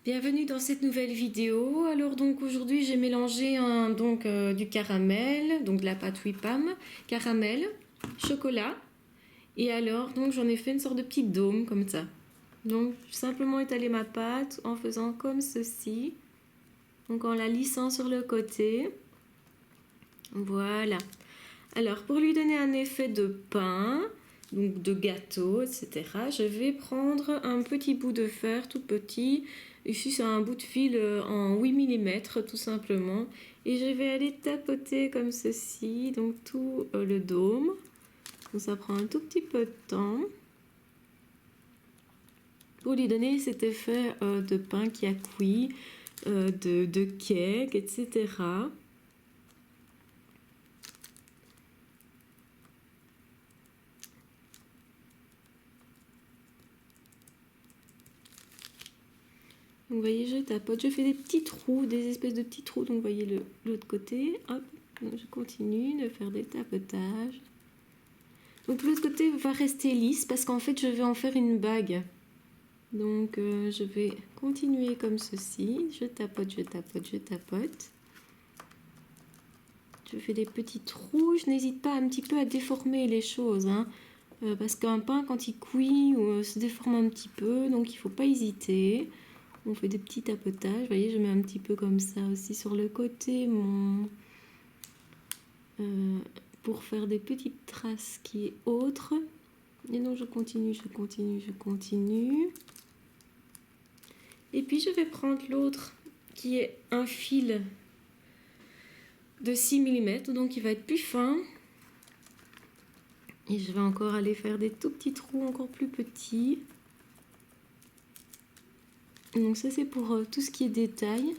Bienvenue dans cette nouvelle vidéo. Alors donc aujourd'hui j'ai mélangé du caramel, donc de la pâte Whippam, caramel, chocolat et alors donc j'en ai fait une sorte de petit dôme comme ça. Donc j'ai simplement étalé ma pâte en faisant comme ceci, donc en la lissant sur le côté. Voilà. Alors pour lui donner un effet de pain, donc de gâteau, etc., je vais prendre un petit bout de fer tout petit. Ici c'est un bout de fil en 8 mm tout simplement. Et je vais aller tapoter comme ceci, donc tout le dôme. Donc ça prend un tout petit peu de temps. Pour lui donner cet effet de pain qui a cuit, de cake, etc. Donc, vous voyez, je tapote, je fais des petits trous, des espèces de petits trous. Donc, vous voyez l'autre côté. Hop, donc, je continue de faire des tapotages. Donc, l'autre côté va rester lisse parce qu'en fait, je vais en faire une bague. Donc, je vais continuer comme ceci. Je tapote, je tapote, je tapote. Je fais des petits trous. Je n'hésite pas un petit peu à déformer les choses, hein, parce qu'un pain, quand il cuit, se déforme un petit peu. Donc, il ne faut pas hésiter. On fait des petits tapotages. Vous voyez, je mets un petit peu comme ça aussi sur le côté pour faire des petites traces qui est autre. Et donc je continue, je continue, je continue. Et puis je vais prendre l'autre qui est un fil de 6 mm, donc il va être plus fin. Et je vais encore aller faire des tout petits trous encore plus petits. Donc ça c'est pour tout ce qui est détail.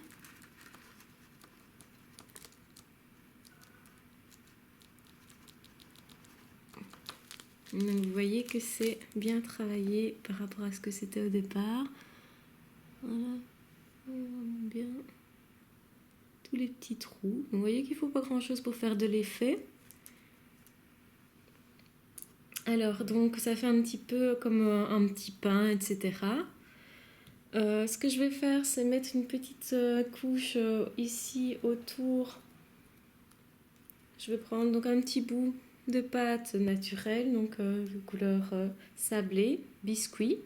Donc vous voyez que c'est bien travaillé par rapport à ce que c'était au départ. Voilà, bien tous les petits trous. Donc vous voyez qu'il ne faut pas grand chose pour faire de l'effet. Alors donc ça fait un petit peu comme un petit pain, etc. Ce que je vais faire, c'est mettre une petite couche ici autour. Je vais prendre donc un petit bout de pâte naturelle, donc de couleur sablée, biscuit.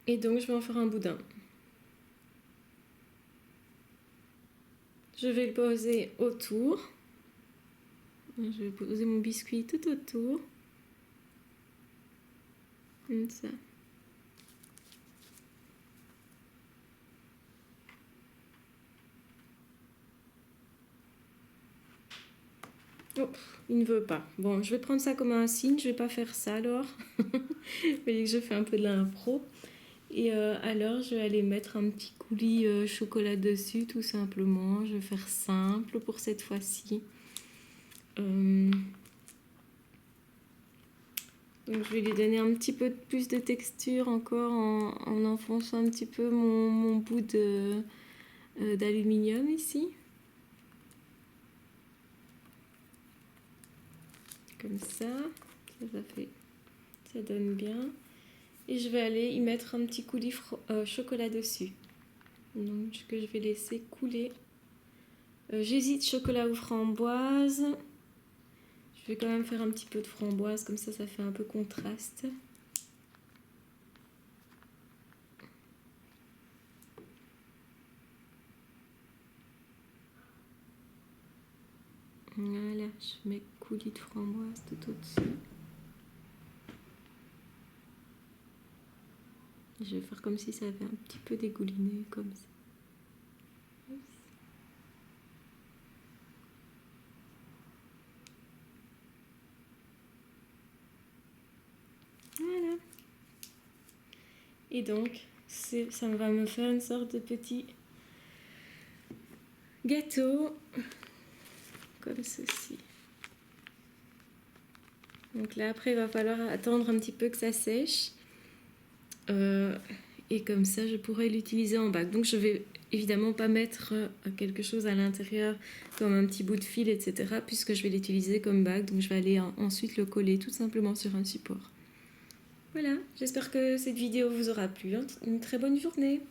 Et donc je vais en faire un boudin. Je vais le poser autour. Je vais poser mon biscuit tout autour. Comme ça. Oh, il ne veut pas. Bon, je vais prendre ça comme un signe. Je vais pas faire ça alors. Vous voyez que je fais un peu de l'impro. Et alors, je vais aller mettre un petit coulis chocolat dessus, tout simplement. Je vais faire simple pour cette fois-ci. Donc, je vais lui donner un petit peu plus de texture encore en enfonçant un petit peu mon bout d'aluminium ici. Comme ça, ça donne bien. Et je vais aller y mettre un petit coulis chocolat dessus. Donc, que je vais laisser couler. J'hésite chocolat ou framboise. Je vais quand même faire un petit peu de framboise, comme ça fait un peu contraste. Voilà, je mets coulis de framboise tout au-dessus. Je vais faire comme si ça avait un petit peu dégouliné, comme ça. Voilà. Et donc, ça va me faire une sorte de petit gâteau, comme ceci. Donc là, après, il va falloir attendre un petit peu que ça sèche. Et comme ça, je pourrai l'utiliser en bague. Donc, je vais évidemment pas mettre quelque chose à l'intérieur, comme un petit bout de fil, etc., puisque je vais l'utiliser comme bague. Donc, je vais aller ensuite le coller tout simplement sur un support. Voilà, j'espère que cette vidéo vous aura plu. Une très bonne journée.